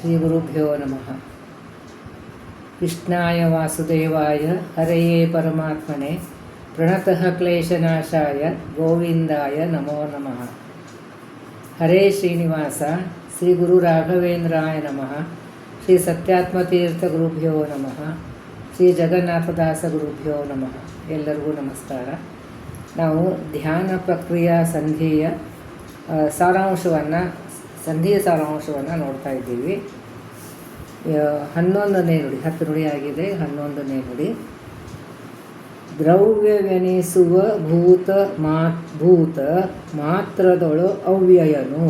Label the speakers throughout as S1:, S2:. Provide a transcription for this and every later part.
S1: ಶ್ರೀಗುರುಭ್ಯೋ ನಮಃ. ಕೃಷ್ಣಾಯ ವಾಸುದೇವಾಯ ಹರಯೇ ಪರಮಾತ್ಮನೆ ಪ್ರಣತಃ ಕ್ಲೇಶನಾಶಾಯ ಗೋವಿಂದಾಯ ನಮೋ ನಮಃ. ಹರೇ ಶ್ರೀನಿವಾಸ ಶ್ರೀ ಗುರು ರಾಘವೇಂದ್ರಾಯ ನಮಃ. ಶ್ರೀ ಸತ್ಯಾತ್ಮತೀರ್ಥ ಗುರುಭ್ಯೋ ನಮಃ. ಶ್ರೀ ಜಗನ್ನಾಥದಾಸ ಗುರುಭ್ಯೋ ನಮಃ. ಎಲ್ಲರಿಗೂ ನಮಸ್ಕಾರ. ನಾವು ಧ್ಯಾನ ಪ್ರಕ್ರಿಯಾ ಸಂಧಿಯ ಸಂಧಿಯ ಸಾರಾಂಶವನ್ನು ನೋಡ್ತಾ ಇದ್ದೀವಿ. 11ನೇ ನುಡಿ, 10 ನುಡಿ ಆಗಿದೆ. 11ನೇ ನುಡಿ. ದ್ರವ್ಯವೆನಿಸುವ ಭೂತ ಮಾತ್ರದೊಳು ಅವ್ಯಯನು,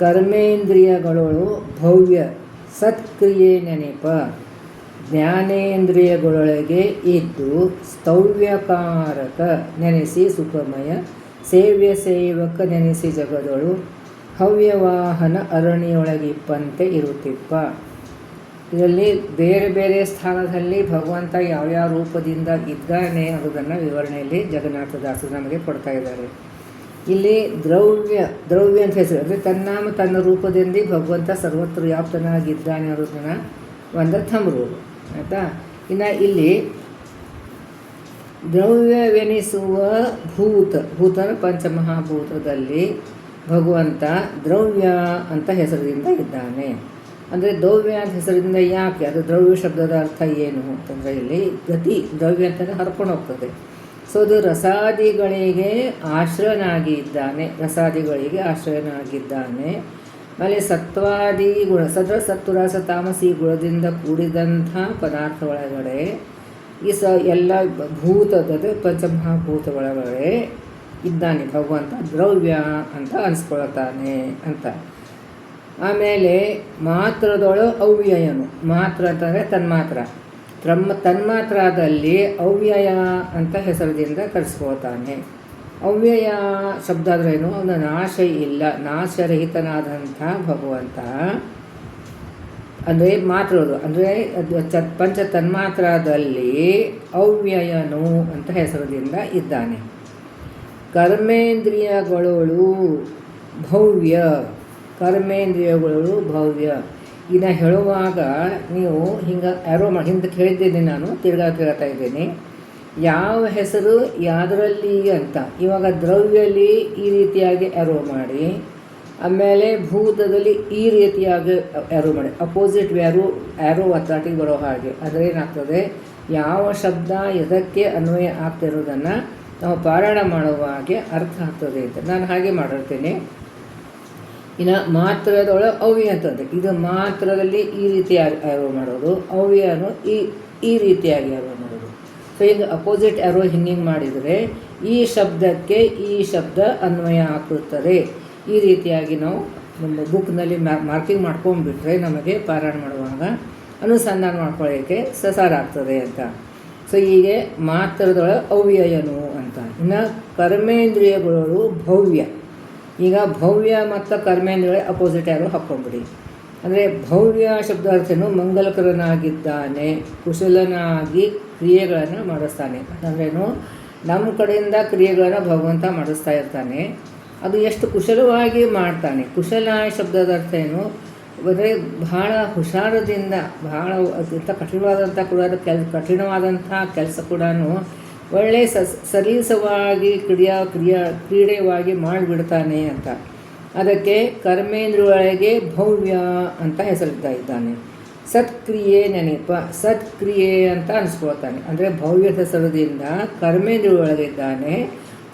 S1: ಕರ್ಮೇಂದ್ರಿಯಗಳೊಳು ಭವ್ಯ ಸತ್ಕ್ರಿಯೆ ನೆನಪ, ಜ್ಞಾನೇಂದ್ರಿಯಗಳೊಳಗೆ ಇದ್ದು ಸ್ತವ್ಯಕಾರಕ ನೆನೆಸಿ ಸುಖಮಯ, ಸೇವ್ಯ ಸೇವಕ ನೆನೆಸಿ ಜಗದೊಳು ಹವ್ಯವಾಹನ ಅರಣ್ಯೊಳಗಿಪ್ಪಂತೆ ಇರುತ್ತಿಪ್ಪ. ಇದರಲ್ಲಿ ಬೇರೆ ಬೇರೆ ಸ್ಥಾನದಲ್ಲಿ ಭಗವಂತ ಯಾವ್ಯಾವ ರೂಪದಿಂದ ಇದ್ದಾನೆ ಅನ್ನೋದನ್ನು ವಿವರಣೆಯಲ್ಲಿ ಜಗನ್ನಾಥದಾಸರು ನಮಗೆ ಕೊಡ್ತಾ ಇದ್ದಾರೆ. ಇಲ್ಲಿ ದ್ರವ್ಯ ಅಂತ ಹೆಸರು, ಅಂದರೆ ತನ್ನ ರೂಪದಿಂದ ಭಗವಂತ ಸರ್ವತ್ರ ವ್ಯಾಪ್ತನಾಗಿದ್ದಾನೆ ಅನ್ನೋದನ್ನು ಒಂದು ಥಂಬ್ರು ಆಯಿತಾ. ಇನ್ನು ಇಲ್ಲಿ ದ್ರವ್ಯವೆನಿಸುವ ಭೂತ ಪಂಚಮಹಾಭೂತದಲ್ಲಿ ಭಗವಂತ ದ್ರವ್ಯ ಅಂತ ಹೆಸರಿಂದ ಇದ್ದಾನೆ. ಅಂದರೆ ದ್ರವ್ಯ ಅಂತ ಹೆಸರಿಂದ ಯಾಕೆ, ಅದು ದ್ರವ್ಯ ಶಬ್ದದ ಅರ್ಥ ಏನು ಅಂತಂದರೆ ಇಲ್ಲಿ ಗತಿ, ದ್ರವ್ಯ ಅಂತಲೇ ಹರ್ಕೊಂಡು ಹೋಗ್ತದೆ. ಸೊ ಅದು ರಸಾದಿಗಳಿಗೆ ಆಶ್ರಯನಾಗಿದ್ದಾನೆ. ಆಮೇಲೆ ಸತ್ವಾದಿ ಗುಣ, ಸತ್ವರಸ ತಾಮಸಿ ಗುಣದಿಂದ ಕೂಡಿದಂಥ ಪದಾರ್ಥ ಒಳಗಡೆ ಈ ಎಲ್ಲ ಭೂತದ ಪಂಚಮಹಾಭೂತ ಒಳಗಡೆ ಇದ್ದಾನೆ ಭಗವಂತ, ದ್ರವ್ಯ ಅಂತ ಅನಿಸ್ಕೊಳ್ತಾನೆ ಅಂತ. ಆಮೇಲೆ ಮಾತ್ರದೊಳು ಅವ್ಯಯನು, ಮಾತ್ರ ಅಂತಂದರೆ ತನ್ಮಾತ್ರದಲ್ಲಿ ಅವ್ಯಯ ಅಂತ ಹೆಸರದಿಂದ ಕರೆಸ್ಕೊಳ್ತಾನೆ. ಅವ್ಯಯ ಶಬ್ದ ಅಂದ್ರೇನು, ಅವನ ನಾಶ ಇಲ್ಲ, ನಾಶರಹಿತನಾದಂಥ ಭಗವಂತ. ಅಂದರೆ ಮಾತ್ರದು ಅಂದರೆ ಪಂಚ ತನ್ಮಾತ್ರದಲ್ಲಿ ಅವ್ಯಯನು ಅಂತ ಹೆಸರದಿಂದ ಇದ್ದಾನೆ. ಕರ್ಮೇಂದ್ರಿಯಗಳೊಳು ಭವ್ಯ, ಇದನ್ನು ಹೇಳುವಾಗ ನೀವು ಹಿಂಗೆ ಹಿಂದಕ್ಕೆ ಹೇಳಿದ್ದೀನಿ, ನಾನು ತಿರ್ಗಾತಾ ಇದ್ದೀನಿ. ಯಾವ ಹೆಸರು ಯಾವುದರಲ್ಲಿ ಅಂತ. ಇವಾಗ ದ್ರವ್ಯಲ್ಲಿ ಈ ರೀತಿಯಾಗಿ ಆರೋ ಮಾಡಿ, ಆಮೇಲೆ ಭೂತದಲ್ಲಿ ಈ ರೀತಿಯಾಗಿ ಆರೋ ಮಾಡಿ, ಅಪೋಸಿಟ್ ಆರೋ ಒತ್ತಾಟಿಗೆ ಬರೋ ಹಾಗೆ. ಅದರೇನಾಗ್ತದೆ, ಯಾವ ಶಬ್ದ ಎದಕ್ಕೆ ಅನ್ವಯ ಆಗ್ತಿರೋದನ್ನು ನಾವು ಪಾರಾಯಣ ಮಾಡುವಾಗೆ ಅರ್ಥ ಆಗ್ತದೆ ಅಂತ ನಾನು ಹಾಗೆ ಮಾಡಿರ್ತೀನಿ. ಇನ್ನು ಮಾತ್ರದೊಳಗೆ ಅವ್ಯ ಅಂತಂದರೆ, ಇದು ಮಾತ್ರದಲ್ಲಿ ಈ ರೀತಿಯಾಗಿ ಆರೋ ಮಾಡೋದು, ಅವ್ಯನು ಈ ರೀತಿಯಾಗಿ ಆರೋ ಮಾಡೋದು. ಸೊ ಈಗ ಅಪೋಸಿಟ್ ಆರೋ ಹಿಂಗೆ ಮಾಡಿದರೆ ಈ ಶಬ್ದಕ್ಕೆ ಈ ಶಬ್ದ ಅನ್ವಯ ಆಗುತ್ತದೆ. ಈ ರೀತಿಯಾಗಿ ನಾವು ನಮ್ಮ ಬುಕ್ನಲ್ಲಿ ಮಾರ್ಕಿಂಗ್ ಮಾಡ್ಕೊಂಡ್ಬಿಟ್ರೆ ನಮಗೆ ಪಾರಾಯಣ ಮಾಡುವಾಗ ಅನುಸಂಧಾನ ಮಾಡ್ಕೊಳ್ಳೋಕ್ಕೆ ಸಸಾರ ಆಗ್ತದೆ ಅಂತ. ಸೊ ಹೀಗೆ ಮಾತ್ರದೊಳಗೆ ಅವ್ಯಯನು ಅಂತ. ಇನ್ನು ಕರ್ಮೇಂದ್ರಿಯಗಳು ಭವ್ಯ. ಈಗ ಭವ್ಯ ಮತ್ತು ಕರ್ಮೇಂದ್ರಿಯ ಅಪೋಸಿಟ್ ಯಾರು ಹಾಕ್ಕೊಂಬಿಡಿ. ಅಂದರೆ ಭವ್ಯ ಶಬ್ದಾರ್ಥನು ಮಂಗಲಕರನಾಗಿದ್ದಾನೆ, ಕುಶಲನಾಗಿ ಕ್ರಿಯೆಗಳನ್ನು ಮಾಡಿಸ್ತಾನೆ. ಅಂದ್ರೇನು, ನಮ್ಮ ಕಡೆಯಿಂದ ಕ್ರಿಯೆಗಳನ್ನು ಭಗವಂತ ಮಾಡಿಸ್ತಾ ಇರ್ತಾನೆ. ಅದು ಎಷ್ಟು ಕುಶಲವಾಗಿ ಮಾಡ್ತಾನೆ. ಕುಶಲ ಶಬ್ದದ ಅರ್ಥ ಏನು ಅಂದರೆ ಬಹಳ ಹುಷಾರದಿಂದ, ಬಹಳ ಅತ್ಯಂತ ಕಠಿಣವಾದಂಥ ಕೆಲಸ ಕೂಡ ಒಳ್ಳೆ ಸಲೀಸವಾಗಿ ಕ್ರೀಡೆವಾಗಿ ಮಾಡಿಬಿಡ್ತಾನೆ ಅಂತ. ಅದಕ್ಕೆ ಕರ್ಮೇಂದ್ರಿಯೊಳಗೆ ಭವ್ಯ ಅಂತ ಹೆಸರಿಡ್ತಾ ಇದ್ದಾನೆ. ಸತ್ಕ್ರಿಯೆ ನೆನಪ, ಸತ್ಕ್ರಿಯೆ ಅಂತ ಅನಿಸ್ಕೊಳ್ತಾನೆ. ಅಂದರೆ ಭವ್ಯ ಹೆಸರದಿಂದ ಕರ್ಮೇಂದ್ರಿಯೊಳಗಿದ್ದಾನೆ,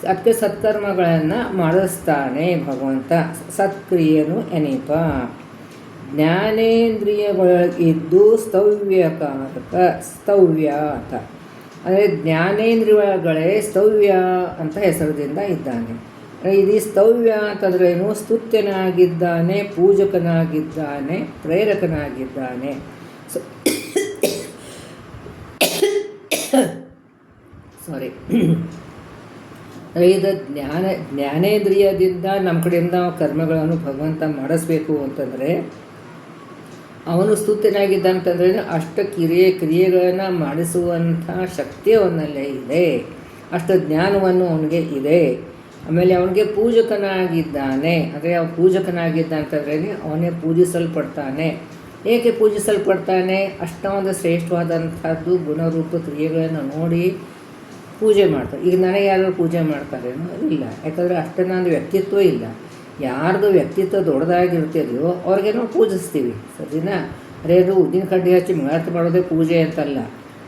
S1: ಅದಕ್ಕೆ ಸತ್ಕರ್ಮಗಳನ್ನು ಮಾಡಿಸ್ತಾನೆ ಭಗವಂತ. ಸತ್ಕ್ರಿಯೆನು ಎನೀಪ. ಜ್ಞಾನೇಂದ್ರಿಯಗಳೊಳಗಿದ್ದು ಸ್ತವ್ಯ ಅಂತ. ಅಂದರೆ ಜ್ಞಾನೇಂದ್ರಿಯಗಳೇ ಸ್ತವ್ಯ ಅಂತ ಹೆಸರದಿಂದ ಇದ್ದಾನೆ. ಇದು ಸ್ತವ್ಯ ಅಂತಂದ್ರೇನು, ಸ್ತುತ್ಯನಾಗಿದ್ದಾನೆ, ಪೂಜಕನಾಗಿದ್ದಾನೆ, ಪ್ರೇರಕನಾಗಿದ್ದಾನೆ. ಸಾರಿ ಇದು ಜ್ಞಾನೇಂದ್ರಿಯದಿಂದ ನಮ್ಮ ಕಡೆಯಿಂದ ಕರ್ಮಗಳನ್ನು ಭಗವಂತ ಮಾಡಿಸ್ಬೇಕು ಅಂತಂದರೆ ಅವನು ಸ್ತುತ್ಯನಾಗಿದ್ದಂತಂದ್ರೆ ಅಷ್ಟು ಕ್ರಿಯೆಗಳನ್ನು ಮಾಡಿಸುವಂಥ ಶಕ್ತಿ ಅವನಲ್ಲೇ ಇದೆ, ಅಷ್ಟು ಜ್ಞಾನವನ್ನು ಅವನಿಗೆ ಇದೆ. ಆಮೇಲೆ ಅವನಿಗೆ ಪೂಜಕನಾಗಿದ್ದಾನೆ. ಅಂದರೆ ಅವನು ಪೂಜಕನಾಗಿದ್ದ ಅಂತಂದ್ರೆ ಅವನೇ ಪೂಜಿಸಲ್ಪಡ್ತಾನೆ. ಏಕೆ ಪೂಜಿಸಲ್ಪಡ್ತಾನೆ? ಅಷ್ಟೊಂದು ಶ್ರೇಷ್ಠವಾದಂಥದ್ದು ಗುಣರೂಪ ಕ್ರಿಯೆಗಳನ್ನು ನೋಡಿ ಪೂಜೆ ಮಾಡ್ತಾರೆ. ಈಗ ನನಗೆ ಯಾರು ಪೂಜೆ ಮಾಡ್ತಾರೇನೋ? ಇಲ್ಲ. ಯಾಕಂದರೆ ಅಷ್ಟೊಂದು ವ್ಯಕ್ತಿತ್ವ ಇಲ್ಲ. ಯಾರ್ದು ವ್ಯಕ್ತಿತ್ವ ದೊಡ್ಡದಾಗಿರ್ತಿದೆಯೋ ಅವ್ರಿಗೆ ನಾವು ಪೂಜಿಸ್ತೀವಿ, ಸರಿನಾ? ಅದು ಉದ್ದಿನ ಕಡ್ಡಿ ಹಚ್ಚಿ ಮಂಗಳಾರತಿ ಮಾಡೋದೇ ಪೂಜೆ ಅಂತಲ್ಲ.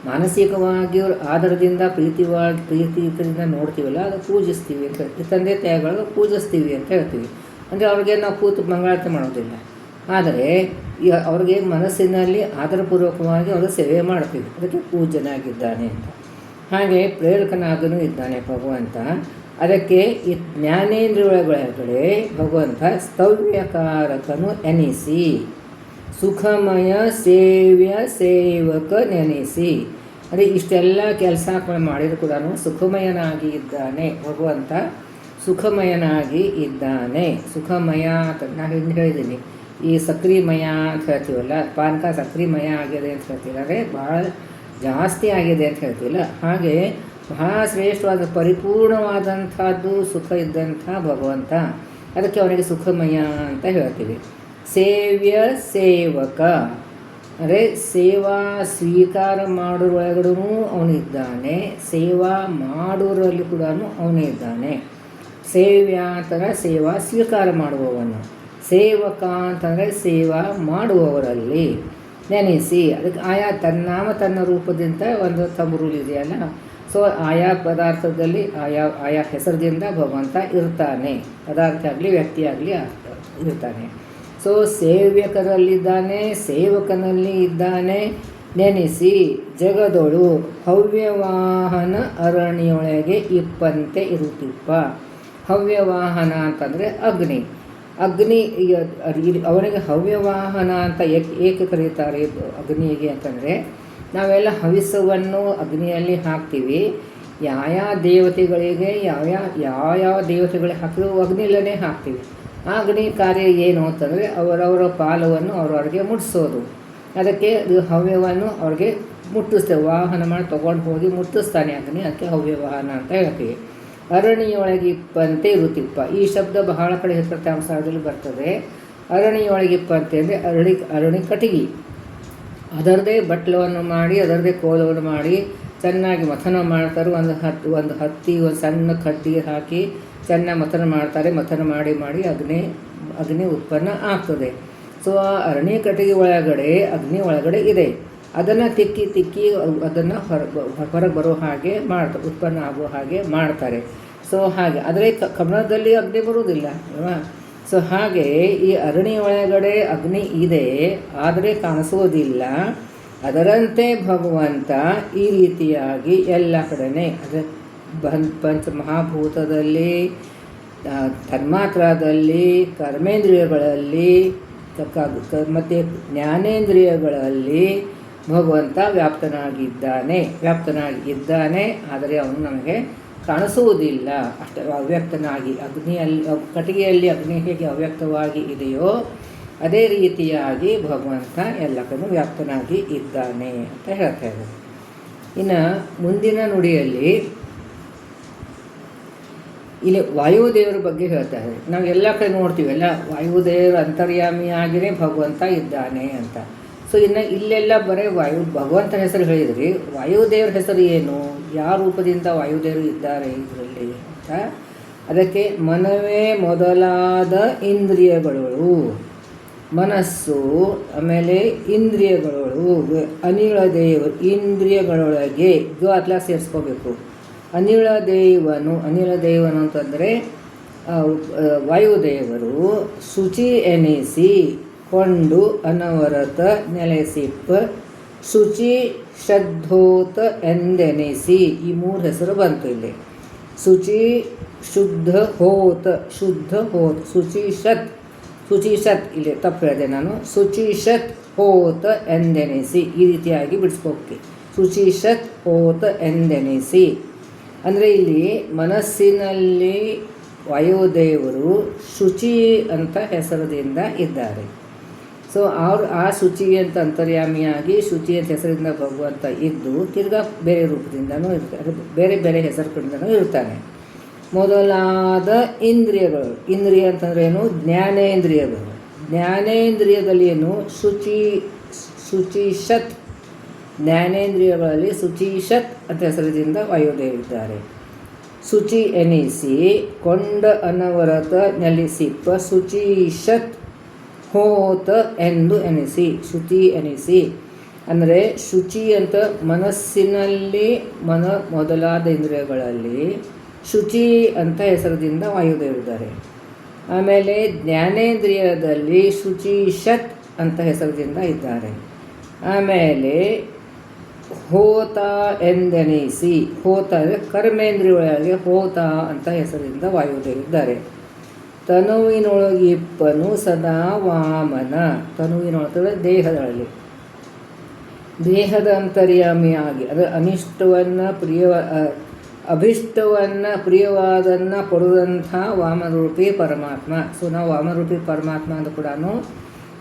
S1: ಮಾನಸಿಕವಾಗಿ ಆಧಾರದಿಂದ ಪ್ರೀತಿಯಿಂದ ನೋಡ್ತೀವಲ್ಲ, ಅದು ಪೂಜಿಸ್ತೀವಿ ಅಂತ ಹೇಳ್ತೀವಿ. ತಂದೆ ತಾಯಿಗಳು ಪೂಜಿಸ್ತೀವಿ ಅಂತ ಹೇಳ್ತೀವಿ. ಅಂದರೆ ಅವ್ರಿಗೆ ನಾವು ಕೂತು ಮಂಗಳಾರತಿ ಮಾಡೋದಿಲ್ಲ, ಆದರೆ ಅವ್ರಿಗೆ ಮನಸ್ಸಿನಲ್ಲಿ ಆಧಾರಪೂರ್ವಕವಾಗಿ ಅವರು ಸೇವೆ ಮಾಡ್ತೀವಿ. ಅದಕ್ಕೆ ಪೂಜನಾಗಿದ್ದಾನೆ ಅಂತ. ಹಾಗೆ ಪ್ರೇರಕನಾಗನೂ ಇದ್ದಾನೆ ಭಗವಂತ. ಅದಕ್ಕೆ ಈ ಜ್ಞಾನೇಂದ್ರಿಯೊಳಗಡೆ ಭಗವಂತ ಸ್ತವ್ಯಕಾರಕನು ಎನಿಸಿ, ಸುಖಮಯ ಸೇವ್ಯ ಸೇವಕ ನೆನೆಸಿ. ಅಂದರೆ ಇಷ್ಟೆಲ್ಲ ಕೆಲಸ ಮಾಡಿದರೂ ಕೂಡ ಸುಖಮಯನಾಗಿ ಇದ್ದಾನೆ ಭಗವಂತ. ಸುಖಮಯನಾಗಿ ಇದ್ದಾನೆ. ಸುಖಮಯ ಅಂತ ನಾನು ಹಿಂದೆ ಹೇಳಿದ್ದೀನಿ. ಈ ಸಕ್ರಿಮಯ ಅಂತ ಹೇಳ್ತೀವಲ್ಲ, ಪಾನಕ ಸಕ್ರಿಮಯ ಆಗಿದೆ ಅಂತ ಹೇಳ್ತೀವಿ, ಅಂದರೆ ಭಾಳ ಜಾಸ್ತಿ ಆಗಿದೆ ಅಂತ ಹೇಳ್ತೀವಲ್ಲ, ಹಾಗೆ ಬಹಳ ಶ್ರೇಷ್ಠವಾದ ಪರಿಪೂರ್ಣವಾದಂಥದ್ದು ಸುಖ ಇದ್ದಂಥ ಭಗವಂತ. ಅದಕ್ಕೆ ಅವನಿಗೆ ಸುಖಮಯ ಅಂತ ಹೇಳ್ತೀವಿ. ಸೇವ್ಯ ಸೇವಕ ಅಂದರೆ ಸೇವಾ ಸ್ವೀಕಾರ ಮಾಡೋರೊಳಗಡೂ ಅವನಿದ್ದಾನೆ, ಸೇವಾ ಮಾಡೋರಲ್ಲಿ ಕೂಡ ಅವನೇ ಇದ್ದಾನೆ. ಸೇವ್ಯ ಅಂತಂದರೆ ಸೇವಾ ಸ್ವೀಕಾರ ಮಾಡುವವನು, ಸೇವಕ ಅಂತಂದರೆ ಸೇವಾ ಮಾಡುವವರಲ್ಲಿ ನೆನೆಸಿ. ಅದಕ್ಕೆ ಆಯಾ ತನ್ನ ರೂಪದಿಂದ ಒಂದು ರೂಲ್ ಇದೆಯಲ್ಲ. ಸೊ ಆಯಾ ಪದಾರ್ಥದಲ್ಲಿ ಆಯಾ ಹೆಸರದಿಂದ ಭಗವಂತ ಇರ್ತಾನೆ. ಪದಾರ್ಥ ಆಗಲಿ ವ್ಯಕ್ತಿ ಆಗಲಿ ಇರ್ತಾನೆ. ಸೊ ಸೇವ್ಯಕರಲ್ಲಿದ್ದಾನೆ, ಸೇವಕನಲ್ಲಿ ಇದ್ದಾನೆ. ನೆನೆಸಿ ಜಗದೊಳು ಹವ್ಯವಾಹನ ಅರಣ್ಯೊಳಗೆ ಇಪ್ಪಂತೆ ಇರುತ್ತಿಪ್ಪ. ಹವ್ಯವಾಹನ ಅಂತಂದರೆ ಅಗ್ನಿ. ಅವನಿಗೆ ಹವ್ಯವಾಹನ ಅಂತ ಏಕೆ ಕರೀತಾರೆ ಅಗ್ನಿಗೆ ಅಂತಂದರೆ, ನಾವೆಲ್ಲ ಹವಿಸ್ಸವನ್ನು ಅಗ್ನಿಯಲ್ಲಿ ಹಾಕ್ತೀವಿ. ಯಾವ ದೇವತೆಗಳಿಗೆ ಯಾವ ದೇವತೆಗಳಿಗೆ ಹಾಕಿದ್ರು ಅಗ್ನಿಲೇ ಹಾಕ್ತೀವಿ. ಆ ಅಗ್ನಿ ಕಾರ್ಯ ಏನು ಅಂತಂದರೆ ಅವರವರ ಪಾಲವನ್ನು ಅವರವ್ರಿಗೆ ಮುಟ್ಟಿಸೋದು. ಅದಕ್ಕೆ ಹವ್ಯವನ್ನು ಅವ್ರಿಗೆ ಮುಟ್ಟಿಸ್ತೇವೆ, ವಾಹನ ಮಾಡಿ ತೊಗೊಂಡು ಹೋಗಿ ಮುಟ್ಟಿಸ್ತಾನೆ ಅಗ್ನಿ. ಅದಕ್ಕೆ ಹವ್ಯವಾಹನ ಅಂತ ಹೇಳ್ತೀವಿ. ಅರಣ್ಯೊಳಗಿಪ್ಪಂತೆ ಇರುತ್ತಿಪ್ಪ. ಈ ಶಬ್ದ ಬಹಳ ಕಡೆ ಪ್ರತ್ಯಾಂಶದಲ್ಲಿ ಬರ್ತದೆ. ಅರಣ್ಯೊಳಗಿಪ್ಪಂತೆ ಅಂದರೆ ಅರಣಿ ಕಟ್ಟಿಗೆ, ಅದರದೇ ಬಟ್ಲವನ್ನು ಮಾಡಿ ಅದರದೇ ಕೋಲವನ್ನು ಮಾಡಿ ಚೆನ್ನಾಗಿ ಮಥನ ಮಾಡ್ತಾರೆ. ಒಂದು ಹತ್ತಿ ಒಂದು ಸಣ್ಣ ಕಡ್ಡಿ ಹಾಕಿ ಚೆನ್ನಾಗಿ ಮಥನ ಮಾಡ್ತಾರೆ. ಮಥನ ಮಾಡಿ ಅಗ್ನಿ ಉತ್ಪನ್ನ ಆಗ್ತದೆ. ಸೊ ಅರಣಿ ಕಟ್ಟಿಗೆ ಒಳಗಡೆ ಅಗ್ನಿ ಒಳಗಡೆ ಇದೆ. ಅದನ್ನು ತಿಕ್ಕಿ ಅದನ್ನು ಹೊರಗೆ ಬರೋ ಹಾಗೆ ಮಾಡ್ತಾರೆ, ಉತ್ಪನ್ನ ಆಗೋ ಹಾಗೆ ಮಾಡ್ತಾರೆ. ಸೊ ಹಾಗೆ ಆದರೆ ಕಬ್ಬಣದಲ್ಲಿ ಅಗ್ನಿ ಬರುವುದಿಲ್ಲ ಅಲ್ವಾ? ಸೊ ಹಾಗೆ ಈ ಅರಣಿ ಒಳಗಡೆ ಅಗ್ನಿ ಇದೆ, ಆದರೆ ಕಾಣಿಸೋದಿಲ್ಲ. ಅದರಂತೆ ಭಗವಂತ ಈ ರೀತಿಯಾಗಿ ಎಲ್ಲ ಕಡೆನೇ ಅಂದರೆ ಪಂಚಮಹಾಭೂತದಲ್ಲಿ, ತನ್ಮಾತ್ರದಲ್ಲಿ, ಕರ್ಮೇಂದ್ರಿಯಗಳಲ್ಲಿ ಮತ್ತು ಜ್ಞಾನೇಂದ್ರಿಯಗಳಲ್ಲಿ ಭಗವಂತ ವ್ಯಾಪ್ತನಾಗಿದ್ದಾನೆ. ಆದರೆ ಅವನು ನಮಗೆ ಕಾಣಿಸುವುದಿಲ್ಲ. ಅಷ್ಟೇ ಅವ್ಯಕ್ತನಾಗಿ, ಅಗ್ನಿಯಲ್ಲಿ ಕಟ್ಟಿಗೆಯಲ್ಲಿ ಅಗ್ನಿ ಹೇಗೆ ಅವ್ಯಕ್ತವಾಗಿ ಇದೆಯೋ ಅದೇ ರೀತಿಯಾಗಿ ಭಗವಂತ ಎಲ್ಲ ಕಡೆ ವ್ಯಾಪ್ತನಾಗಿ ಇದ್ದಾನೆ ಅಂತ ಹೇಳ್ತಾ ಇದ್ದಾರೆ. ಇನ್ನು ಮುಂದಿನ ನುಡಿಯಲ್ಲಿ ಇಲ್ಲಿ ವಾಯುದೇವರ ಬಗ್ಗೆ ಹೇಳ್ತಾ ಇದ್ದಾರೆ. ನಾವು ಎಲ್ಲ ಕಡೆ ನೋಡ್ತೀವಲ್ಲ, ವಾಯುದೇವರು ಅಂತರ್ಯಾಮಿಯಾಗಿಯೇ ಭಗವಂತ ಇದ್ದಾನೆ ಅಂತ. ಸೊ ಇನ್ನು ಇಲ್ಲೆಲ್ಲ ಬರೀ ಭಗವಂತ ಹೆಸರು ಹೇಳಿದ್ರಿ. ವಾಯುದೇವರ ಹೆಸರು ಏನು, ಯಾವ ರೂಪದಿಂದ ವಾಯುದೇವರು ಇದ್ದಾರೆ ಇದರಲ್ಲಿ ಅಂತ. ಅದಕ್ಕೆ ಮನವೇ ಮೊದಲಾದ ಇಂದ್ರಿಯಗಳು, ಮನಸ್ಸು, ಆಮೇಲೆ ಇಂದ್ರಿಯಗಳು, ಅನಿಳ ದೇವರು, ಇಂದ್ರಿಯಗಳೊಳಗೆ ಅತ್ಲ ಸೇರಿಸ್ಕೋಬೇಕು. ಅನಿಳ ದೇವನು ಅಂತಂದರೆ ವಾಯುದೇವರು ಶುಚಿ ಎನಿಸಿ ಕೊಂಡು ಅನವರತ ನೆಲೆಸಿಪ್ಪ, ಶುಚಿ ಶ್ರದ್ಧೋತ ಎಂದೆನಿಸಿ. ಈ 3 ಹೆಸರು ಬಂತು ಇಲ್ಲಿ. ಶುಚಿ ಶುದ್ಧ ಹೋತ, ಶುಚಿಷತ್ ಇಲ್ಲಿ ತಪ್ಪು ಹೇಳಿದೆ ನಾನು. ಶುಚಿಷತ್ ಹೋತ ಎಂದೆನಿಸಿ, ಈ ರೀತಿಯಾಗಿ ಬಿಡಿಸ್ಕೋಕೆ. ಶುಚಿಷತ್ ಹೋತ ಎಂದೆನಿಸಿ ಅಂದರೆ ಇಲ್ಲಿ ಮನಸ್ಸಿನಲ್ಲಿ ವಾಯುದೇವರು ಶುಚಿ ಅಂತ ಹೆಸರದಿಂದ ಇದ್ದಾರೆ. ಸೊ ಆ ಶುಚಿ ಅಂತ ಅಂತರ್ಯಾಮಿಯಾಗಿ ಶುಚಿ ಅಂತ ಹೆಸರಿಂದ ಭಗವಂತ ಇದ್ದು ತಿರ್ಗಾ ಬೇರೆ ರೂಪದಿಂದನೂ ಇರ್ತಾರೆ, ಬೇರೆ ಬೇರೆ ಹೆಸರುಗಳಿಂದನೂ ಇರ್ತಾನೆ. ಮೊದಲಾದ ಇಂದ್ರಿಯಗಳು. ಇಂದ್ರಿಯ ಅಂತಂದ್ರೆ ಏನು? ಜ್ಞಾನೇಂದ್ರಿಯಗಳು. ಜ್ಞಾನೇಂದ್ರಿಯದಲ್ಲಿ ಏನು? ಶುಚಿಷತ್. ಜ್ಞಾನೇಂದ್ರಿಯಗಳಲ್ಲಿ ಶುಚಿಷತ್ ಅಂತ ಹೆಸರಿನಿಂದ ವಾಯುದೇವರಿದ್ದಾರೆ. ಶುಚಿ ಎನಿಸಿ ಕೊಂಡ ಅನವರತ ನೆಲೆಸಿಪ್ಪ ಶುಚಿಷತ್ ಹೋತ ಎಂದು ಎನಿಸಿ. ಶುಚಿ ಎನಿಸಿ ಅಂದರೆ ಶುಚಿ ಅಂತ ಮನಸ್ಸಿನಲ್ಲಿ ಮೊದಲಾದ ಇಂದ್ರಿಯಗಳಲ್ಲಿ ಶುಚಿ ಅಂತ ಹೆಸರದಿಂದ ವಾಯುದೇವರಿದ್ದಾರೆ. ಆಮೇಲೆ ಜ್ಞಾನೇಂದ್ರಿಯದಲ್ಲಿ ಶುಚಿಷತ್ ಅಂತ ಹೆಸರದಿಂದ ಇದ್ದಾರೆ. ಆಮೇಲೆ ಹೋತ ಎಂದೆನಿಸಿ, ಹೋತ ಅಂದರೆ ಕರ್ಮೇಂದ್ರಿಯೊಳಗೆ ಹೋತ ಅಂತ ಹೆಸರಿಂದ ವಾಯುದೇವರಿದ್ದಾರೆ. ತನುವಿನೊಳಗಿಪ್ಪನು ಸದಾ ವಾಮನ. ತನುವಿನೊಳಗೆ ದೇಹದಲ್ಲಿ, ದೇಹದ ಅಂತರ್ಯಾಮಿಯಾಗಿ ಅಂದರೆ ಅಭಿಷ್ಟವನ್ನು ಪ್ರಿಯವಾದನ್ನು ಕೊಡುವಂಥ ವಾಮನರೂಪಿ ಪರಮಾತ್ಮ. ಸೊ ನಾವು ವಾಮನರೂಪಿ ಪರಮಾತ್ಮ ಅಂತ ಕೂಡ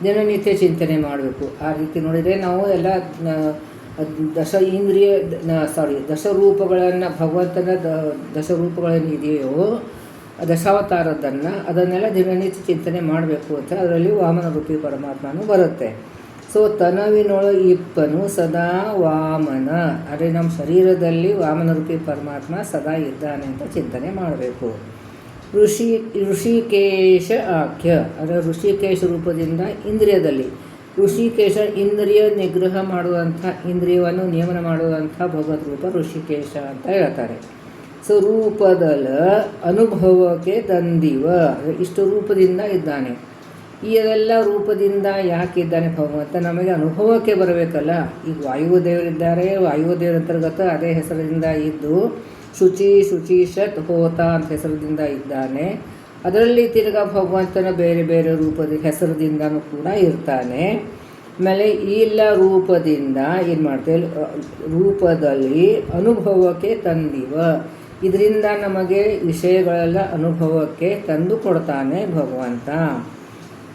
S1: ದಿನನಿತ್ಯ ಚಿಂತನೆ ಮಾಡಬೇಕು. ಆ ರೀತಿ ನೋಡಿದರೆ ನಾವು ಎಲ್ಲ ದಶರೂಪಗಳನ್ನು, ಭಗವಂತನ ದಶರೂಪಗಳೇನಿದೆಯೋ ದಶಾವತಾರದನ್ನು ಅದನ್ನೆಲ್ಲ ದಿನನಿತ್ಯ ಚಿಂತನೆ ಮಾಡಬೇಕು ಅಂತ ಅದರಲ್ಲಿ ವಾಮನರೂಪಿ ಪರಮಾತ್ಮನೂ ಬರುತ್ತೆ. ಸೊ ತನವಿನೊಳಗಿಪ್ಪನು ಸದಾ ವಾಮನ ಅಂದರೆ ನಮ್ಮ ಶರೀರದಲ್ಲಿ ವಾಮನರೂಪಿ ಪರಮಾತ್ಮ ಸದಾ ಇದ್ದಾನೆ ಅಂತ ಚಿಂತನೆ ಮಾಡಬೇಕು. ಋಷಿಕೇಶ ಆಖ್ಯ ಅಂದರೆ ಋಷಿಕೇಶ ರೂಪದಿಂದ ಇಂದ್ರಿಯದಲ್ಲಿ, ಋಷಿಕೇಶ ಇಂದ್ರಿಯ ನಿಗ್ರಹ ಮಾಡುವಂಥ, ಇಂದ್ರಿಯವನ್ನು ನಿಯಮನ ಮಾಡುವಂಥ ಭಗವದ್ ರೂಪ ಋಷಿಕೇಶ ಅಂತ ಹೇಳ್ತಾರೆ. ಸೊ ರೂಪದಲ್ಲ ಅನುಭವಕ್ಕೆ ತಂದಿವ ಇಷ್ಟು ರೂಪದಿಂದ ಇದ್ದಾನೆ. ಈ ಎಲ್ಲ ರೂಪದಿಂದ ಯಾಕಿದ್ದಾನೆ ಭಗವಂತ? ನಮಗೆ ಅನುಭವಕ್ಕೆ ಬರಬೇಕಲ್ಲ. ಈಗ ವಾಯುದೇವರಿದ್ದಾರೆ, ವಾಯುದೇವರ ಅಂತರ್ಗತ ಅದೇ ಹೆಸರಿನಿಂದ ಇದ್ದು ಶುಚಿಷತ್ ಹೋತ ಅಂತ ಹೆಸರದಿಂದ ಇದ್ದಾನೆ. ಅದರಲ್ಲಿ ತಿರ್ಗಾ ಭಗವಂತನ ಬೇರೆ ಬೇರೆ ರೂಪದ ಹೆಸರದಿಂದನೂ ಕೂಡ ಇರ್ತಾನೆ. ಆಮೇಲೆ ಈ ಎಲ್ಲ ರೂಪದಿಂದ ಏನು ಮಾಡ್ತೇವೆ? ರೂಪದಲ್ಲಿ ಅನುಭವಕ್ಕೆ ತಂದಿವ, ಇದರಿಂದ ನಮಗೆ ವಿಷಯಗಳೆಲ್ಲ ಅನುಭವಕ್ಕೆ ತಂದು ಕೊಡ್ತಾನೆ ಭಗವಂತ.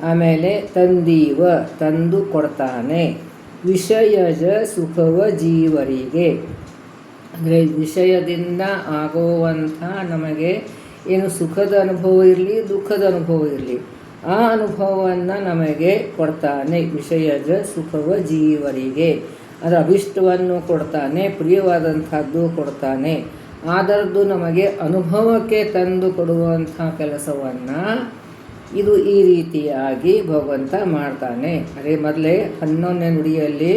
S1: ಆಮೇಲೆ ತಂದೀವ ತಂದು ಕೊಡ್ತಾನೆ. ವಿಷಯಜ ಸುಖವ ಜೀವರಿಗೆ ಅಂದರೆ ವಿಷಯದಿಂದ ಆಗುವಂಥ ನಮಗೆ ಏನು ಸುಖದ ಅನುಭವ ಇರಲಿ, ದುಃಖದ ಅನುಭವ ಇರಲಿ, ಆ ಅನುಭವವನ್ನು ನಮಗೆ ಕೊಡ್ತಾನೆ. ವಿಷಯಜ ಸುಖವ ಜೀವರಿಗೆ ಅದರ ಅಭಿಷ್ಟವನ್ನು ಕೊಡ್ತಾನೆ, ಪ್ರಿಯವಾದಂಥದ್ದು ಕೊಡ್ತಾನೆ. ಅದರದ್ದು ನಮಗೆ ಅನುಭವಕ್ಕೆ ತಂದು ಕೊಡುವಂಥ ಕೆಲಸವನ್ನು ಇದು ಈ ರೀತಿಯಾಗಿ ಭಗವಂತ ಮಾಡ್ತಾನೆ. ಅದೇ ಮೊದಲೇ 11ನೇ ನುಡಿಯಲ್ಲಿ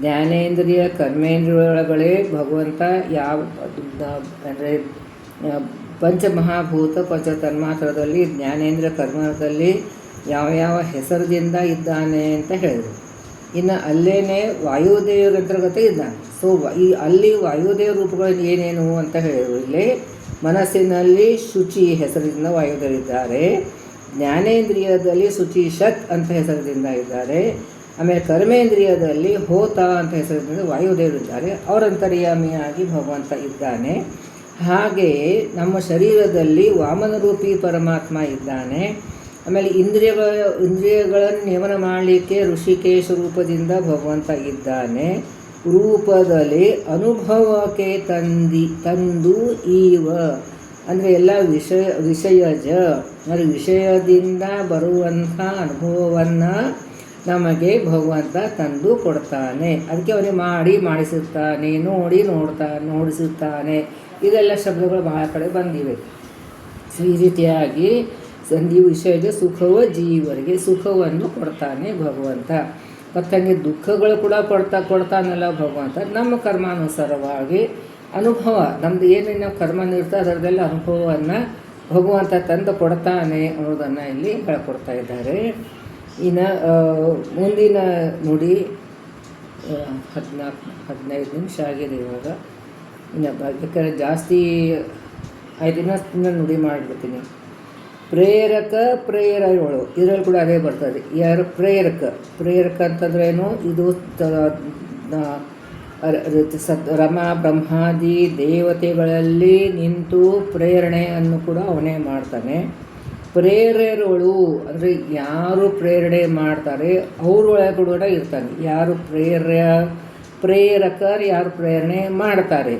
S1: ಜ್ಞಾನೇಂದ್ರಿಯ ಕರ್ಮೇಂದ್ರಿಯೊಳಗಡೆ ಭಗವಂತ ಯಾವ ಅಂದರೆ ಪಂಚಮಹಾಭೂತ ಪಂಚ ತನ್ಮಾತ್ರದಲ್ಲಿ ಜ್ಞಾನೇಂದ್ರಿಯ ಕರ್ಮದಲ್ಲಿ ಯಾವ ಹೆಸರದಿಂದ ಇದ್ದಾನೆ ಅಂತ ಹೇಳಿದರು. ಇನ್ನು ಅಲ್ಲೇನೆ ವಾಯುದೇವರ ಅಂತರ್ಗತ ಇದ್ದಾನೆ. ಸೊ ಅಲ್ಲಿ ವಾಯುದೇವ ರೂಪಗಳು ಏನೇನು ಅಂತ ಹೇಳಿದರು. ಇಲ್ಲಿ ಮನಸ್ಸಿನಲ್ಲಿ ಶುಚಿ ಹೆಸರಿನಿಂದ ವಾಯುದೇವರಿದ್ದಾರೆ, ಜ್ಞಾನೇಂದ್ರಿಯದಲ್ಲಿ ಶುಚಿಷತ್ ಅಂತ ಹೆಸರಿನಿಂದ ಇದ್ದಾರೆ, ಆಮೇಲೆ ಕರ್ಮೇಂದ್ರಿಯದಲ್ಲಿ ಹೋತ ಅಂತ ಹೆಸರಿನಿಂದ ವಾಯುದೇವರಿದ್ದಾರೆ. ಅವರಂತರ್ಯಾಮಿಯಾಗಿ ಭಗವಂತ ಇದ್ದಾನೆ. ಹಾಗೆಯೇ ನಮ್ಮ ಶರೀರದಲ್ಲಿ ವಾಮನರೂಪಿ ಪರಮಾತ್ಮ ಇದ್ದಾನೆ. ಆಮೇಲೆ ಇಂದ್ರಿಯಗಳನ್ನು ನಿಯಮನ ಮಾಡಲಿಕ್ಕೆ ಋಷಿಕೇಶ ರೂಪದಿಂದ ಭಗವಂತ ಇದ್ದಾನೆ. ರೂಪದಲ್ಲಿ ಅನುಭವಕ್ಕೆ ತಂದು ಈವ ಅಂದರೆ ಎಲ್ಲ ವಿಷಯಜ ಅಂದರೆ ವಿಷಯದಿಂದ ಬರುವಂಥ ಅನುಭವವನ್ನು ನಮಗೆ ಭಗವಂತ ತಂದು ಕೊಡ್ತಾನೆ. ಅದಕ್ಕೆ ಅವನಿಗೆ ಮಾಡಿಸುತ್ತಾನೆ, ನೋಡಿಸುತ್ತಾನೆ. ಇದೆಲ್ಲ ಶಬ್ದಗಳು ಬಹಳ ಕಡೆ ಬಂದಿವೆ. ಸೊ ಈ ರೀತಿಯಾಗಿ ಸಂಧಿ ವಿಷಯದ ಸುಖವ ಜೀವರಿಗೆ ಸುಖವನ್ನು ಕೊಡ್ತಾನೆ ಭಗವಂತ. ಮತ್ತಂಗೆ ದುಃಖಗಳು ಕೂಡ ಕೊಡ್ತಾನಲ್ಲ ಭಗವಂತ. ನಮ್ಮ ಕರ್ಮಾನುಸಾರವಾಗಿ ಅನುಭವ ನಮ್ಮದು ಏನೇನು ಕರ್ಮ ಇರ್ತದೆ ಅದರದೆಲ್ಲ ಅನುಭವವನ್ನು ಭಗವಂತ ತಂದು ಕೊಡ್ತಾನೆ ಅನ್ನೋದನ್ನು ಇಲ್ಲಿ ಹೇಳ್ಕೊಡ್ತಾ ಇದ್ದಾರೆ. ಇನ್ನು ಮುಂದಿನ ನುಡಿ 15 ನಿಮಿಷ ಆಗಿದೆ ಇವಾಗ. ಇನ್ನು ಬೇಕಾದ್ರೆ ಜಾಸ್ತಿ 5 ದಿನ ನುಡಿ ಮಾಡಿಬಿಡ್ತೀನಿ. ಪ್ರೇರಕಗಳು ಇದರಲ್ಲಿ ಕೂಡ ಅದೇ ಬರ್ತದೆ. ಯಾರು ಪ್ರೇರಕ ಅಂತಂದ್ರೇನು? ಇದು ರಮ ಬ್ರಹ್ಮಾದಿ ದೇವತೆಗಳಲ್ಲಿ ನಿಂತು ಪ್ರೇರಣೆಯನ್ನು ಕೂಡ ಅವನೇ ಮಾಡ್ತಾನೆ. ಪ್ರೇರಕಗಳು ಅಂದರೆ ಯಾರು ಪ್ರೇರಣೆ ಮಾಡ್ತಾರೆ ಅವರೊಳಗೆ ಕೂಡ ಇರ್ತಾನೆ. ಯಾರು ಪ್ರೇರಕರು ಯಾರು ಪ್ರೇರಣೆ ಮಾಡ್ತಾರೆ,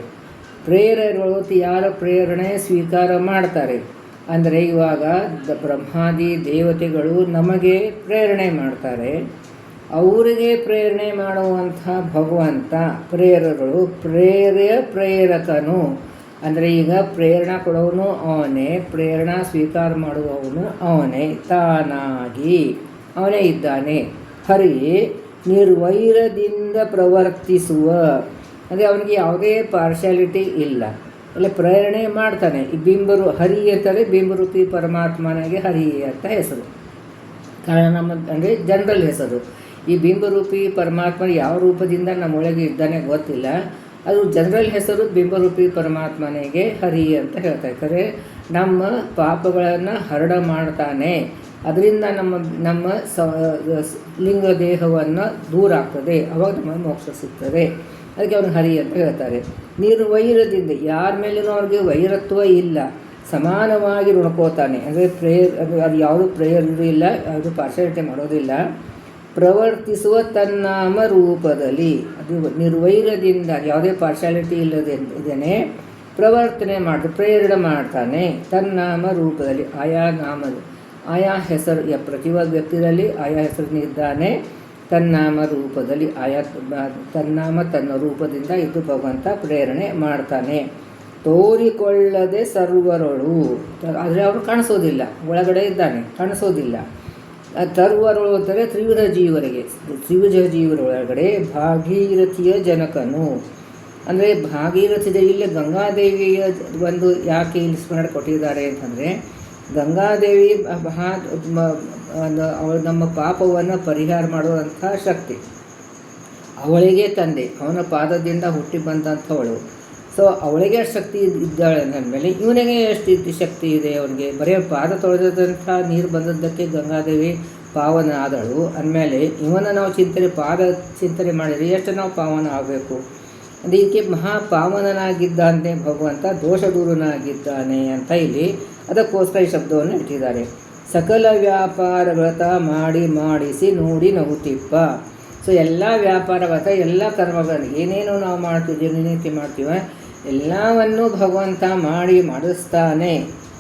S1: ಪ್ರೇರಗಳು ಯಾರ ಪ್ರೇರಣೆ ಸ್ವೀಕಾರ ಮಾಡ್ತಾರೆ ಅಂದರೆ ಇವಾಗ ಬ್ರಹ್ಮಾದಿ ದೇವತೆಗಳು ನಮಗೆ ಪ್ರೇರಣೆ ಮಾಡ್ತಾರೆ. ಅವರಿಗೆ ಪ್ರೇರಣೆ ಮಾಡುವಂಥ ಭಗವಂತ ಪ್ರೇರಗಳು ಪ್ರೇರಕನು ಅಂದರೆ ಈಗ ಪ್ರೇರಣಾ ಕೊಡುವವನು ಅವನೇ, ಪ್ರೇರಣಾ ಸ್ವೀಕಾರ ಮಾಡುವವನು ಅವನೇ, ತಾನಾಗಿ ಅವನೇ ಇದ್ದಾನೆ. ಹರಿ ನಿರ್ವೈರದಿಂದ ಪ್ರವರ್ತಿಸುವ ಅಂದರೆ ಅವನಿಗೆ ಯಾವುದೇ ಪಾರ್ಶಾಲಿಟಿ ಇಲ್ಲ, ಅಲ್ಲೇ ಪ್ರೇರಣೆ ಮಾಡ್ತಾನೆ. ಈ ಬಿಂಬರು ಹರಿ ಅಂತಾರೆ, ಬಿಂಬರೂಪಿ ಪರಮಾತ್ಮನಿಗೆ ಹರಿ ಅಂತ ಹೆಸರು. ಕಾರಣ ನಮ್ಮ ಅಂದರೆ ಜನರಲ್ ಹೆಸರು. ಈ ಬಿಂಬರೂಪಿ ಪರಮಾತ್ಮ ಯಾವ ರೂಪದಿಂದ ನಮ್ಮೊಳಗೆ ಇದ್ದಾನೆ ಗೊತ್ತಿಲ್ಲ, ಅದು ಜನರಲ್ ಹೆಸರು ಬಿಂಬರೂಪಿ ಪರಮಾತ್ಮನಿಗೆ ಹರಿ ಅಂತ ಹೇಳ್ತಾರೆ. ಖರೆ ನಮ್ಮ ಪಾಪಗಳನ್ನು ಹರಡ ಮಾಡ್ತಾನೆ, ಅದರಿಂದ ನಮ್ಮ ಲಿಂಗ ದೇಹವನ್ನು ದೂರ ಆಗ್ತದೆ, ಅವಾಗ ನಮಗೆ ಮೋಕ್ಷ ಸಿಗ್ತದೆ. ಅದಕ್ಕೆ ಅವ್ನು ಹರಿ ಅಂತ ಹೇಳ್ತಾರೆ. ನಿರ್ವೈರದಿಂದ ಯಾರ ಮೇಲೂ ಅವ್ರಿಗೆ ವೈರತ್ವ ಇಲ್ಲ, ಸಮಾನವಾಗಿ ನುಡ್ಕೋತಾನೆ. ಅಂದರೆ ಅದು ಯಾವುದು ಪ್ರೇಯರ್ ಇಲ್ಲ, ಯಾವುದು ಪಾರ್ಶಾಲಿಟಿ ಮಾಡೋದಿಲ್ಲ. ಪ್ರವರ್ತಿಸುವ ತನ್ನಾಮ ರೂಪದಲ್ಲಿ, ಅದು ನಿರ್ವೈರದಿಂದ ಯಾವುದೇ ಪಾರ್ಶಾಲಿಟಿ ಇಲ್ಲದೇನೆ ಪ್ರವರ್ತನೆ ಪ್ರೇರಣೆ ಮಾಡ್ತಾನೆ ತನ್ನಾಮ ರೂಪದಲ್ಲಿ. ಆಯಾ ನಾಮದ ಆಯಾ ಹೆಸರು ಪ್ರತಿಯೊಂದು ವ್ಯಕ್ತಿಯಲ್ಲಿ ಆಯಾ ಹೆಸರಿನಿದ್ದಾನೆ. ತನ್ನಾಮ ರೂಪದಲ್ಲಿ ಆಯಾ ತನ್ನಾಮ ತನ್ನ ರೂಪದಿಂದ ಇದು ಭಗವಂತ ಪ್ರೇರಣೆ ಮಾಡ್ತಾನೆ. ತೋರಿಕೊಳ್ಳದೆ ಸರ್ವರಳು ಆದರೆ ಅವರು ಕಾಣಿಸೋದಿಲ್ಲ, ಒಳಗಡೆ ಇದ್ದಾನೆ, ಕಾಣಿಸೋದಿಲ್ಲ. ಸರ್ವರಳು ಅಂದರೆ ತ್ರಿವಿಧ ಜೀವರೊಳಗಡೆ ಭಾಗೀರಥಿಯ ಜನಕನು ಅಂದರೆ ಭಾಗೀರಥಿ ಇಲ್ಲಿ ಗಂಗಾದೇವಿಯ ಒಂದು ಯಾಕೆ ಇಲ್ಲಿ ಸ್ಮರಣೆ ಕೊಟ್ಟಿದ್ದಾರೆ ಅಂತಂದರೆ, ಗಂಗಾದೇವಿ ಅವಳು ನಮ್ಮ ಪಾಪವನ್ನು ಪರಿಹಾರ ಮಾಡುವಂಥ ಶಕ್ತಿ, ಅವಳಿಗೆ ತಂದೆ, ಅವನ ಪಾದದಿಂದ ಹುಟ್ಟಿ ಬಂದಂಥವಳು. ಸೊ ಅವಳಿಗೆ ಶಕ್ತಿ ಇದ್ದಾಳೆ ಅಂದಮೇಲೆ ಇವನಿಗೆ ಎಷ್ಟು ಶಕ್ತಿ ಇದೆ ಅವನಿಗೆ. ಬರೀ ಪಾದ ತೊಳೆದಂಥ ನೀರು ಬಂದದ್ದಕ್ಕೆ ಗಂಗಾದೇವಿ ಪಾವನ ಆದಳು ಅಂದಮೇಲೆ ಇವನ ನಾವು ಪಾದ ಚಿಂತನೆ ಮಾಡಿದರೆ ಎಷ್ಟು ನಾವು ಪಾವನ ಆಗಬೇಕು. ಅದಕ್ಕೆ ಮಹಾಪಾವನನಾಗಿದ್ದಾನೆ ಭಗವಂತ, ದೋಷ ದೂರನಾಗಿದ್ದಾನೆ ಅಂತ ಇಲ್ಲಿ ಅದಕ್ಕೋಸ್ಕರ ಈ ಶಬ್ದವನ್ನು ಇಟ್ಟಿದ್ದಾರೆ. ಸಕಲ ವ್ಯಾಪಾರವ್ರತ ಮಾಡಿಸಿ ನೋಡಿ ನಗುತ್ತಿಪ್ಪ. ಸೊ ಎಲ್ಲ ವ್ಯಾಪಾರವ್ರತ ಎಲ್ಲ ಕರ್ಮಗಳನ್ನು ಏನೇನು ನಾವು ಮಾಡ್ತೀವಿ, ನೀತಿ ಮಾಡ್ತೀವಿ, ಎಲ್ಲವನ್ನು ಭಗವಂತ ಮಾಡಿಸ್ತಾನೆ.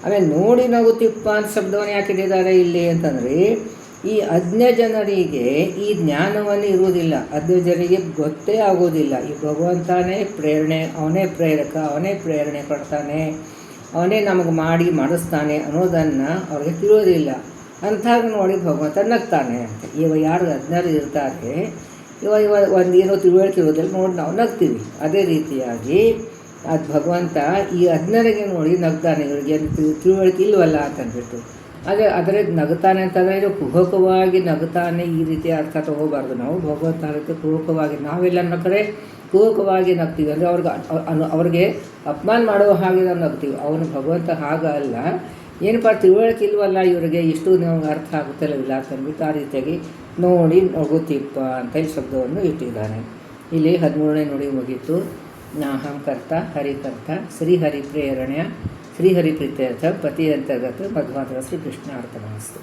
S1: ಆಮೇಲೆ ನೋಡಿ ನಗುತ್ತಿಪ್ಪ ಅಂತ ಶಬ್ದವನ್ನು ಯಾಕೆ ಇಟ್ಟಿದ್ದಾರೆ ಇಲ್ಲಿ ಅಂತಂದರೆ, ಈ ಅಜ್ಞ ಜನರಿಗೆ ಈ ಜ್ಞಾನವನ್ನು ಇರುವುದಿಲ್ಲ, ಅಜ್ಞ ಜನರಿಗೆ ಗೊತ್ತೇ ಆಗೋದಿಲ್ಲ. ಈ ಭಗವಂತನೇ ಪ್ರೇರಣೆ, ಅವನೇ ಪ್ರೇರಕ, ಅವನೇ ಪ್ರೇರಣೆ ಕೊಡ್ತಾನೆ, ಅವನೇ ನಮಗೆ ಮಾಡಿಸ್ತಾನೆ ಅನ್ನೋದನ್ನು ಅವ್ರಿಗೆ ತಿಳಿಯೋದಿಲ್ಲ. ಅಂಥಾಗ ನೋಡಿ ಭಗವಂತ ನಗ್ತಾನೆ ಅಂತ. ಯಾರು ಅಜ್ಞರು ಇರ್ತಾರೆ, ಒಂದೇನೋ ತಿಳುವಳಿಕೆ ಇರೋದಿಲ್ಲ, ನೋಡಿ ನಾವು ನಗ್ತೀವಿ. ಅದೇ ರೀತಿಯಾಗಿ ಅದು ಭಗವಂತ ಈ ಅಜ್ಞರಿಗೆ ನೋಡಿ ನಗ್ತಾನೆ, ಇವರಿಗೆ ತಿಳುವಳಿಕೆ ಇಲ್ವಲ್ಲ ಅಂತಂದ್ಬಿಟ್ಟು. ಆದರೆ ನಗ್ತಾನೆ ಅಂತಂದರೆ ಇದು ಕುಹಕವಾಗಿ ನಗ್ತಾನೆ ಈ ರೀತಿ ಅರ್ಥ ತಗೋಬಾರ್ದು ನಾವು. ಭಗವಂತ ರೀತಿ ಕುಹಕವಾಗಿ ನಾವೆಲ್ಲ ಕಡೆ ಕುಹಕವಾಗಿ ನಗ್ತೀವಿ ಅಂದರೆ ಅವ್ರಿಗೆ ಅಪಮಾನ ಮಾಡುವ ಹಾಗೆ ನಾವು ನಗ್ತೀವಿ. ಅವನು ಭಗವಂತ ಹಾಗಲ್ಲ, ಏನಪ್ಪ ತಿಳುವಳಿಕೆ ಇಲ್ವಲ್ಲ ಇವರಿಗೆ, ಇಷ್ಟು ನಮಗೆ ಅರ್ಥ ಆಗುತ್ತಲ್ಲ ಅಂತಂದ್ಬಿಟ್ಟು ಆ ರೀತಿಯಾಗಿ ನೋಡಿ ನಗುತ್ತಿಪ್ಪ ಅಂತ ಈ ಶಬ್ದವನ್ನು ಇಟ್ಟಿದ್ದಾನೆ. ಇಲ್ಲಿ 13ನೇ ನುಡಿ ಮುಗೀತು. ನಾಹಂಕರ್ತ ಹರಿಕರ್ತ ಶ್ರೀಹರಿ ಪ್ರೇರಣೆಯ ಶ್ರೀಹರಿ ಪ್ರೀತ್ಯರ್ಥ ಪತಿ ಅಂತರ್ಗತ ಭಗವಂತ ಶ್ರೀ ಕೃಷ್ಣ ಅರ್ಪಣಮಸ್ತು.